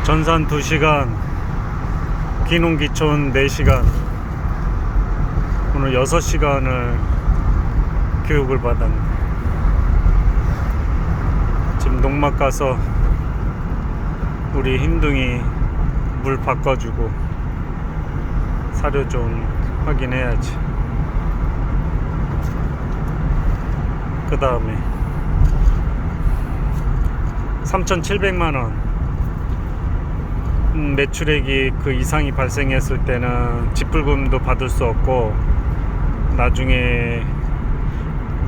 전산 2시간, 기농기촌 4시간, 오늘 6시간을 교육을 받았네. 지금 농막 가서 우리 흰둥이 물 바꿔주고 사료 좀 확인해야지. 그 다음에 3,700만원 매출액이 그 이상이 발생했을 때는 직불금도 받을 수 없고, 나중에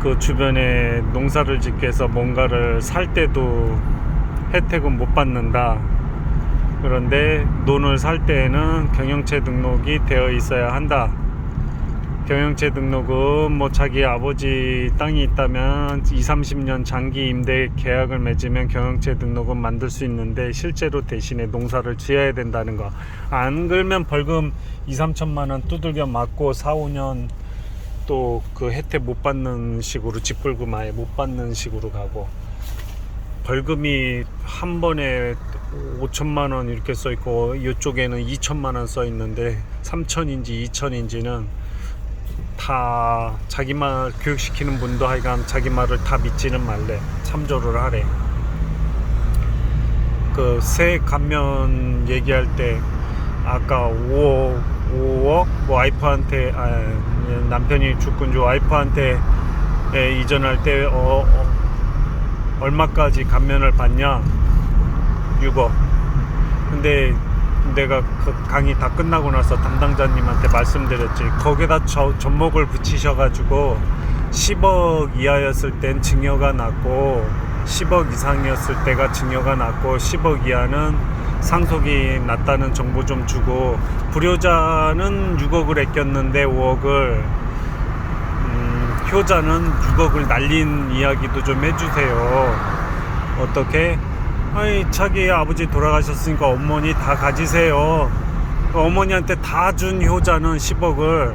그 주변에 농사를 짓기 위해서 뭔가를 살 때도 혜택은 못 받는다. 그런데 논을 살 때에는 경영체 등록이 되어 있어야 한다. 경영체 등록은 뭐 자기 아버지 땅이 있다면 20-30년 장기 임대 계약을 맺으면 경영체 등록은 만들 수 있는데, 실제로 대신에 농사를 지어야 된다는 거. 안 그러면 벌금 2-3천만 원 두들겨 맞고 4-5년 또 그 혜택 못 받는 식으로, 직불금 아예 못 받는 식으로 가고, 벌금이 한 번에 5천만 원 이렇게 써 있고 이쪽에는 2천만 원 써 있는데 3천인지 2천인지는 다 자기 말 교육시키는 분도 하여간 자기 말을 다 믿지는 말래. 참조를 하래. 그 세 감면 얘기할 때 아까 5억 뭐 와이프한테 남편이 죽군 줄 와이프한테 이전할 때 얼마까지 감면을 받냐? 6억. 근데 내가 그 강의 다 끝나고 나서 담당자님한테 말씀드렸지. 거기다 접목을 붙이셔가지고 10억 이하였을 땐 증여가 났고, 10억 이상이었을 때가 증여가 났고, 10억 이하는 상속이 났다는 정보 좀 주고, 불효자는 6억을 아꼈는데 5억을, 효자는 6억을 날린 이야기도 좀 해주세요. 어떻게? 아니, 자기 아버지 돌아가셨으니까 어머니 다 가지세요. 어머니한테 다 준 효자는 10억을,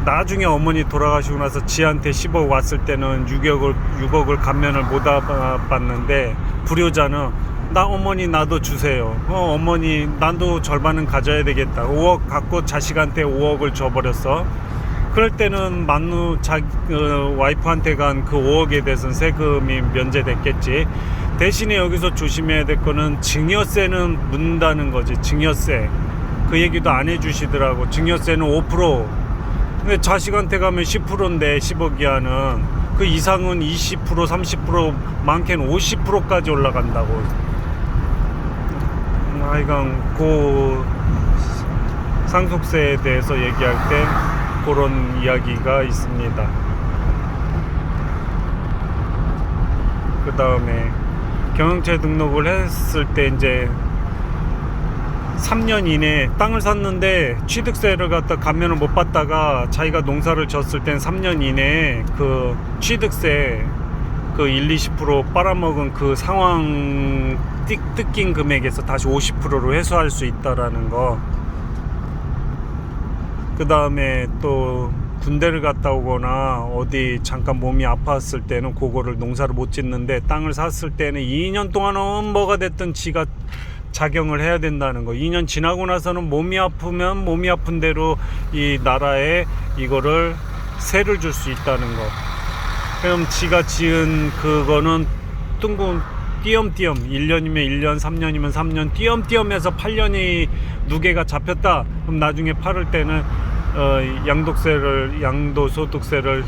나중에 어머니 돌아가시고 나서 지한테 10억 왔을 때는 6억을 감면을 못 받는데, 불효자는 나 어머니 나도 주세요. 어머니 나도 절반은 가져야 되겠다. 5억 갖고 자식한테 5억을 줘버렸어. 그럴 때는 와이프한테 간 그 5억에 대해서는 세금이 면제됐겠지. 대신에 여기서 조심해야 될 거는 증여세는 묻는다는 거지. 증여세. 그 얘기도 안 해주시더라고. 증여세는 5%. 근데 자식한테 가면 10%인데 10억 이하는, 그 이상은 20%, 30%, 많게는 50%까지 올라간다고. 하여간 그 상속세에 대해서 얘기할 때 그런 이야기가 있습니다. 그 다음에 경영체 등록을 했을 때 이제 3년 이내에 땅을 샀는데 취득세를 갖다 감면을 못 받다가 자기가 농사를 졌을 땐 3년 이내에 그 취득세 그 1-20% 빨아먹은 그 상황 뜯긴 금액에서 다시 50%로 회수할 수 있다라는 거. 그 다음에 또 군대를 갔다 오거나 어디 잠깐 몸이 아팠을 때는 그거를 농사를 못 짓는데, 땅을 샀을 때는 2년 동안은 뭐가 됐든 지가 작용을 해야 된다는 거. 2년 지나고 나서는 몸이 아프면 몸이 아픈 대로 이 나라에 이거를 세를 줄 수 있다는 거. 그럼 지가 지은 그거는 띄엄띄엄 1년이면 1년, 3년이면 3년 띄엄띄엄해서 8년이 누계가 잡혔다. 그럼 나중에 팔을 때는 양도소득세를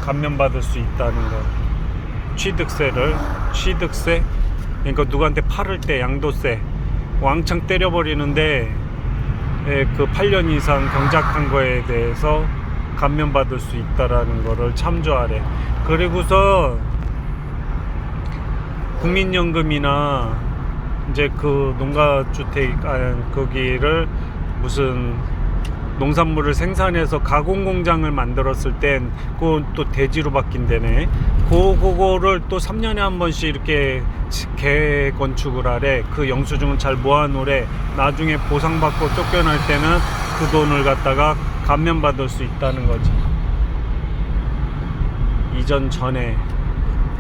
감면받을 수 있다는 거. 취득세, 그러니까 누구한테 팔을 때 양도세 왕창 때려버리는데 그 8년 이상 경작한 거에 대해서 감면받을 수 있다라는 거를 참조하래. 그리고서 국민연금이나 이제 그 농가주택 거기를 무슨 농산물을 생산해서 가공공장을 만들었을 땐 그건 또 대지로 바뀐다네. 그거를 또 3년에 한 번씩 이렇게 재건축을 하래. 그 영수증은 잘 모아놓으래. 나중에 보상받고 쫓겨날 때는 그 돈을 갖다가 감면받을 수 있다는 거지. 이전 전에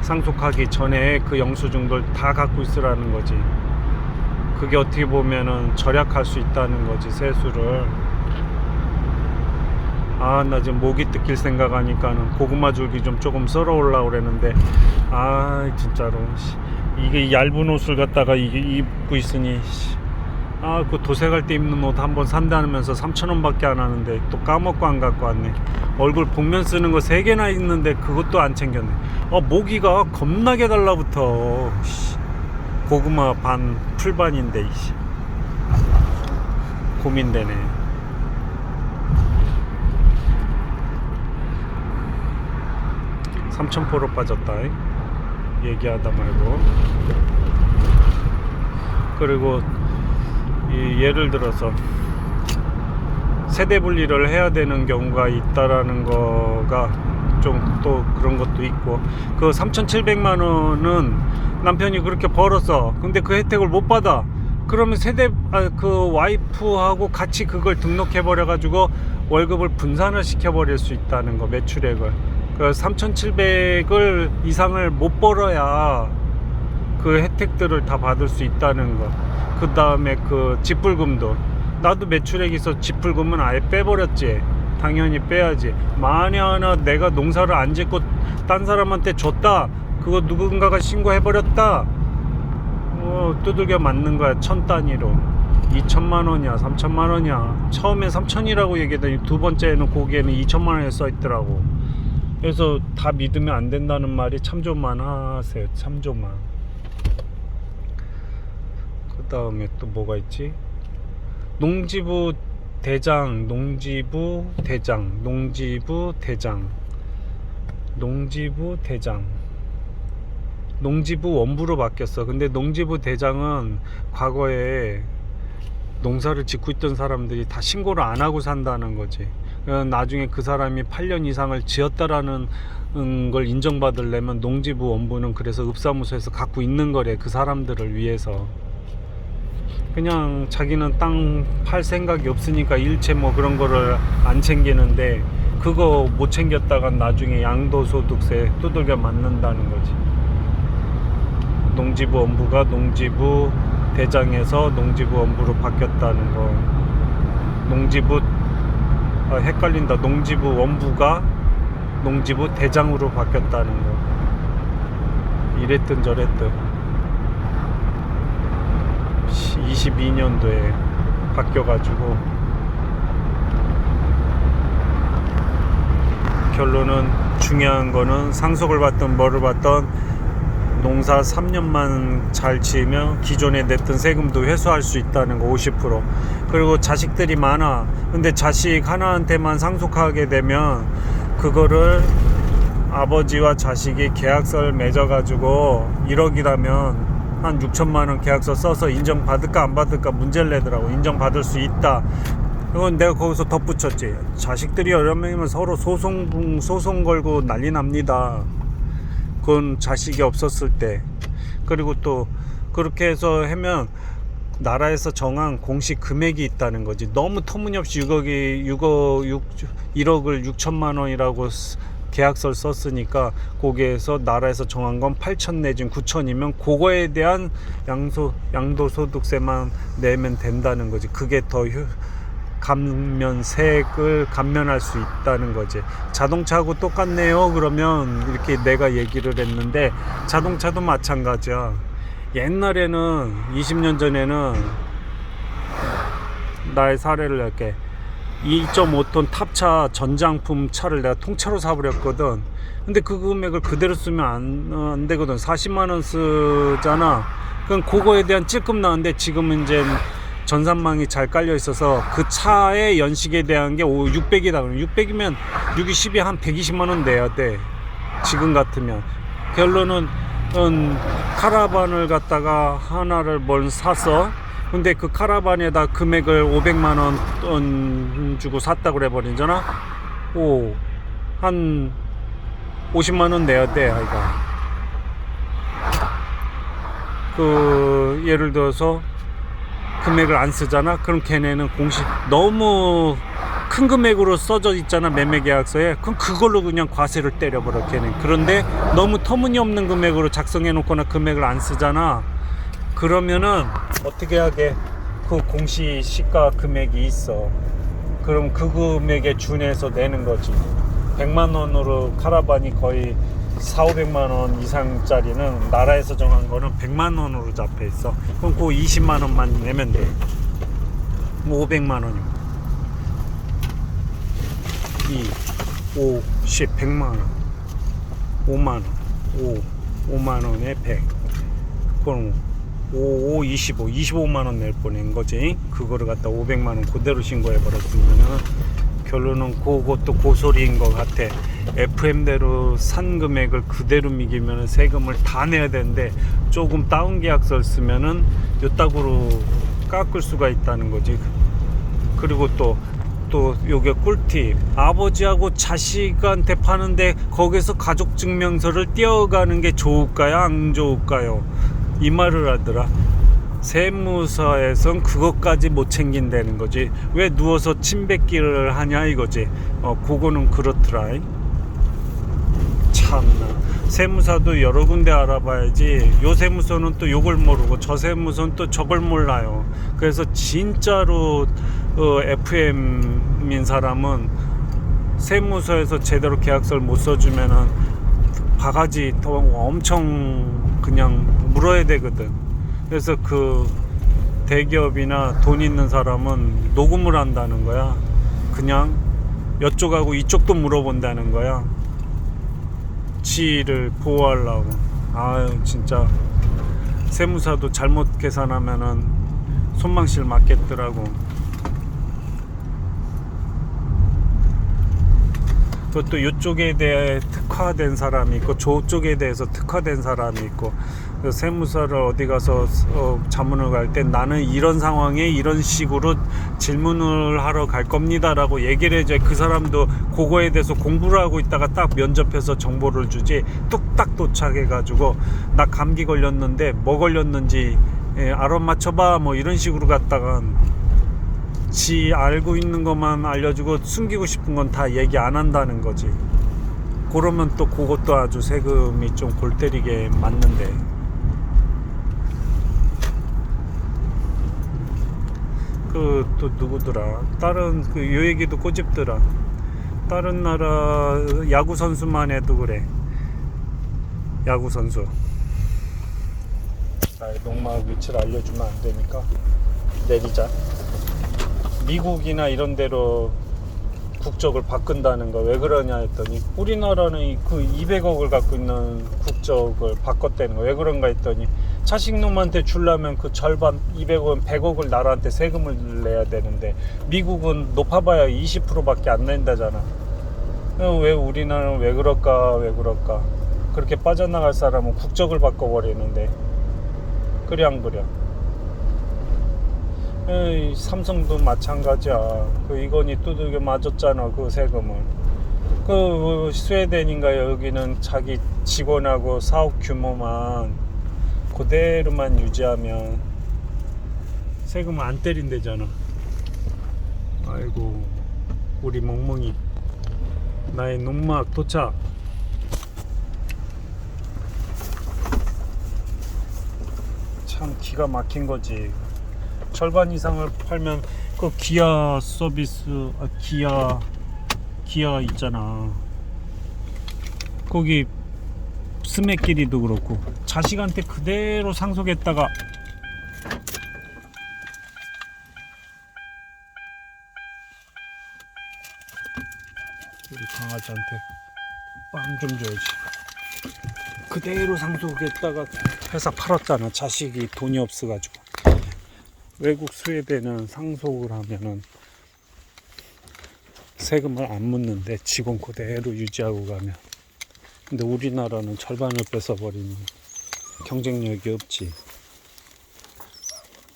상속하기 전에 그 영수증들 다 갖고 있으라는 거지. 그게 어떻게 보면은 절약할 수 있다는 거지, 세수를. 아, 나 지금 모기 뜯길 생각하니까는 고구마 줄기 좀 조금 썰어 올라고 그랬는데, 아 진짜로 이게 얇은 옷을 갖다가 이게 입고 있으니, 아 그 도색 할 때 입는 옷 한번 산다면서 3,000원 밖에 안 하는데 또 까먹고 안 갖고 왔네. 얼굴 복면 쓰는 거 3개나 있는데 그것도 안 챙겼네. 모기가 겁나게 달라붙어. 고구마 반 풀반인데 고민되네. 삼천포로 빠졌다 얘기하다 말고. 그리고 예를 들어서 세대 분리를 해야 되는 경우가 있다라는 거가 좀 또 그런 것도 있고, 그 3,700만 원은 남편이 그렇게 벌었어. 근데 그 혜택을 못 받아. 그러면 그 와이프하고 같이 그걸 등록해 버려 가지고 월급을 분산을 시켜 버릴 수 있다는 거, 매출액을. 그 3,700을 이상을 못 벌어야 그 혜택들을 다 받을 수 있다는 거. 그 다음에 그 집불금도, 나도 매출액이 있어 집불금은 아예 빼버렸지. 당연히 빼야지. 만에 하나 내가 농사를 안 짓고 딴 사람한테 줬다, 그거 누군가가 신고해버렸다, 두들겨 맞는 거야. 1000단위로 2천만 원이야 3천만 원이야. 처음에 3천이라고 얘기했더니 두 번째는 거기에는 2천만 원에 써있더라고. 그래서 다 믿으면 안 된다는 말이 참조만 하세요. 참조만. 그 다음에 또 뭐가 있지? 농지부 대장, 농지부 대장, 농지부 대장, 농지부 대장, 농지부 원부로 바뀌었어. 근데 농지부 대장은 과거에 농사를 짓고 있던 사람들이 다 신고를 안 하고 산다는 거지. 나중에 그 사람이 8년 이상을 지었다라는 걸 인정받으려면 농지부 원부는 그래서 읍사무소에서 갖고 있는 거래. 그 사람들을 위해서. 그냥 자기는 땅 팔 생각이 없으니까 일체 뭐 그런 거를 안 챙기는데, 그거 못 챙겼다가 나중에 양도소득세 두들겨 맞는다는 거지. 농지부 원부가 농지부 대장에서 농지부 원부로 바뀌었다는 거. 농지부 헷갈린다. 농지부 원부가 농지부 대장으로 바뀌었다는 거. 이랬든 저랬든 22년도에 바뀌어가지고, 결론은 중요한 거는 상속을 받든 뭐를 받든 농사 3년만 잘 지으면 기존에 냈던 세금도 회수할 수 있다는 거. 50%. 그리고 자식들이 많아. 근데 자식 하나한테만 상속하게 되면 그거를 아버지와 자식이 계약서를 맺어가지고 1억이라면 한 6천만 원 계약서 써서 인정받을까 안 받을까 문제를 내더라고. 인정받을 수 있다. 그건 내가 거기서 덧붙였지. 자식들이 여러 명이면 서로 소송 걸고 난리 납니다. 그건 자식이 없었을 때. 그리고 또 그렇게 해서 하면 나라에서 정한 공식 금액이 있다는 거지. 너무 터무니없이 1억을 6천만 원이라고 계약서를 썼으니까 거기에서 나라에서 정한 건 8천 내지는 9천이면 그거에 대한 양도소득세만 내면 된다는 거지. 그게 더 세액을 감면할 수 있다는 거지. 자동차하고 똑같네요. 그러면 이렇게 내가 얘기를 했는데, 자동차도 마찬가지야. 옛날에는 20년 전에는 나의 사례를 낼게. 2.5톤 탑차 전장품 차를 내가 통째로 사버렸거든. 근데 그 금액을 그대로 쓰면 안 되거든. 40만 원 쓰잖아. 그럼 그거에 대한 찔끔 나는데, 지금은 이제 전산망이 잘 깔려 있어서 그 차의 연식에 대한 게 600이다 그러면 600이면 6이 10이 한 120만 원 내야 돼. 지금 같으면. 결론은 카라반을 갖다가 하나를 샀어. 근데 그 카라반에다 금액을 500만 원 주고 샀다고 그래버리잖아. 한 50만 원 내야 돼, 아이가. 예를 들어서 금액을 안 쓰잖아. 그럼 걔네는 너무 큰 금액으로 써져 있잖아, 매매 계약서에. 그럼 그걸로 그냥 과세를 때려버려, 걔는. 그런데 너무 터무니없는 금액으로 작성해 놓거나 금액을 안 쓰잖아. 그러면은 어떻게 하게 그 공시 시가 금액이 있어. 그럼 그 금액에 준해서 내는 거지. 100만 원으로 카라반이 거의 4,500만 원 이상짜리는 나라에서 정한 거는 100만 원으로 잡혀 있어. 그럼 그 20만 원만 내면 돼. 뭐 500만 원이고. 2, 5, 10, 100만 원. 5만 원. 5만 원에 100. 그럼 5, 5, 25, 25만 원 낼 뻔한 거지. 그거를 갖다 500만 원 그대로 신고해 버렸으면은 결론은 그것도 고소리인 것 같아. FM대로 산 금액을 그대로 미기면 세금을 다 내야 되는데 조금 다운 계약서를 쓰면은 요따구로 깎을 수가 있다는 거지. 그리고 또 요게 꿀팁. 아버지하고 자식한테 파는데 거기서 가족증명서를 띄어가는 게 좋을까요? 안 좋을까요? 이 말을 하더라. 세무서에선 그것까지 못 챙긴다는 거지. 왜 누워서 침 뱉기를 하냐 이거지. 그거는 그렇더라. 참나. 세무사도 여러 군데 알아봐야지. 요 세무서는 또 요걸 모르고 저 세무서는 또 저걸 몰라요. 그래서 진짜로 FM인 사람은 세무서에서 제대로 계약서를 못 써주면은 바가지 더 엄청 그냥 물어야 되거든. 그래서 그 대기업이나 돈 있는 사람은 녹음을 한다는 거야. 그냥 이쪽하고 이쪽도 물어본다는 거야. 지를 보호하려고. 아유 진짜 세무사도 잘못 계산하면은 손망실 맞겠더라고. 그것도 이쪽에 대해 특화된 사람이 있고 저쪽에 대해서 특화된 사람이 있고. 세무사를 어디 가서 자문을 갈 때 나는 이런 상황에 이런 식으로 질문을 하러 갈 겁니다 라고 얘기를 해줘야 그 사람도 그거에 대해서 공부를 하고 있다가 딱 면접해서 정보를 주지. 뚝딱 도착해 가지고 나 감기 걸렸는데 뭐 걸렸는지 알아 맞춰봐 뭐 이런 식으로 갔다가 지 알고 있는 것만 알려주고 숨기고 싶은 건 다 얘기 안 한다는 거지. 그러면 또 그것도 아주 세금이 좀 골 때리게 맞는데. 그 또 누구더라. 다른 그 요 얘기도 꼬집더라. 다른 나라 야구 선수만 해도 그래. 야구 선수. 농막 위치를 알려주면 안 되니까 내리자. 미국이나 이런 데로 국적을 바꾼다는 거 왜 그러냐 했더니 우리나라는 그 200억을 갖고 있는 국적을 바꿨다는 거 왜 그런가 했더니 자식놈한테 주려면 그 절반 200억, 100억을 나라한테 세금을 내야 되는데 미국은 높아봐야 20%밖에 안 낸다잖아. 왜 우리나라는 왜 그럴까 그렇게 빠져나갈 사람은 국적을 바꿔버리는데 그래 안 그래? 삼성도 마찬가지야. 그 이건희 두들겨 맞았잖아 그 세금을. 그 스웨덴인가 여기는 자기 직원하고 사업 규모만 그대로만 유지하면 세금 안 때린대잖아. 아이고 우리 멍멍이 나의 농막 도착. 참 기가 막힌 거지. 절반 이상을 팔면 그 기아 서비스 기아 있잖아. 거기 스매끼리도 그렇고 자식한테 그대로 상속했다가 우리 강아지한테 빵 좀 줘야지. 그대로 상속했다가 회사 팔았잖아. 자식이 돈이 없어가지고. 외국 스웨덴은 상속을 하면은 세금을 안 묻는데 직원 그대로 유지하고 가면. 근데 우리나라는 절반을 뺏어버리니 경쟁력이 없지.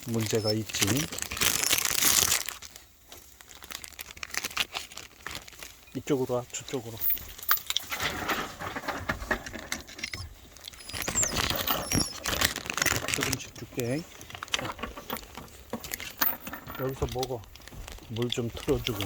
문제가 있지. 이쪽으로 와, 저쪽으로. 조금씩 줄게. 여기서 먹어. 물 좀 틀어주고.